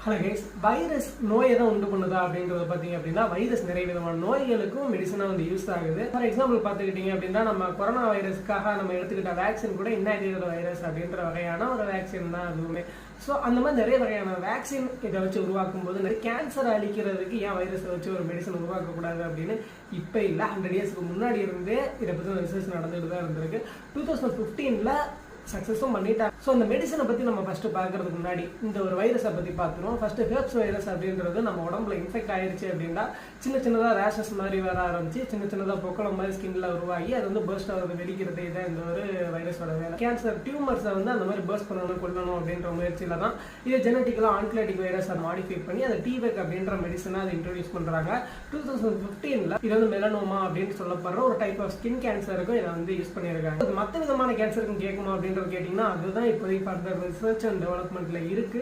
Hello guys, virus நோய் எதை உண்டு பண்ணுதா அப்படின்றத பார்த்தீங்க அப்படின்னா வைரஸ் நிறைய விதமான நோய்களுக்கும் மெடிசனாக வந்து யூஸ் ஆகுது. ஃபார் எக்ஸாம்பிள் பார்த்துக்கிட்டீங்க அப்படின்னா நம்ம கொரோனா வைரஸ்க்காக நம்ம எடுத்துக்கிட்ட வேக்சின் கூட இன்னாக்டிவேட்டட் வைரஸ் அப்படின்ற வகையான ஒரு வேக்சின் தான் அதுவுமே. ஸோ அந்த மாதிரி நிறைய வகையான வேக்சின் இதை வச்சு உருவாக்கும் போது நிறைய கேன்சர் அழிக்கிறதுக்கு ஏன் வைரஸை வச்சு ஒரு மெடிசன் உருவாக்கக்கூடாது அப்படின்னு இப்போ இல்லை 100 இயர்ஸ்க்கு முன்னாடி இருந்தே இதை பற்றி ரிசர்ச் நடந்துகிட்டு தான் இருந்திருக்கு. 2015 சக்ஸஸும் பண்ணிட்டாங்க. ஸோ அந்த மெடிசனை பற்றி நம்ம ஃபஸ்ட்டு பார்க்கறதுக்கு முன்னாடி இந்த ஒரு வைரஸை பற்றி பார்த்துருவோம். ஃபஸ்ட்டு ஹெர்ப்ஸ் வைரஸ் அப்படின்றது நம்ம உடம்புல இன்ஃபெக்ட் ஆயிடுச்சு அப்படின்னா சின்ன சின்னதாக ரேஷஸ் மாதிரி வர ஆரம்பிச்சு சின்ன சின்னதாக பொக்களம் மாதிரி ஸ்கின்ல உருவாகி அது வந்து பர்ஸ்ட் ஆகிறது வெடிக்கிறதே தான் இந்த ஒரு வைரஸோட வேலை. கேன்சர் டியூமர்ஸை வந்து அந்த மாதிரி பர்ஸ்ட் பண்ணணும் கொல்லணும் அப்படின்ற முயற்சியில் தான் இதை ஜெனட்டிக்கலாக ஆன்டிலைட்டிக் வைரஸை மாடிஃபை பண்ணி அதை டிவெக் அப்படின்ற மெடிசனை அதை இன்ட்ரோடியூஸ் பண்ணுறாங்க. 2015 இது வந்து மெலனோமா அப்படின்னு சொல்லப்படுற ஒரு டைப் ஆஃப் ஸ்கின் கேன்சருக்கும் இதை வந்து யூஸ் பண்ணியிருக்காங்க. அது மற்ற விதமான கேன்சருக்கும் கேட்குமா அப்படின்னு கேட்டீங்கன்னா அதுதான் இப்போதைக்கு ஃபர்தர் ரிசர்ச் அண்ட் டெவலப்மெண்ட்ல இருக்கு.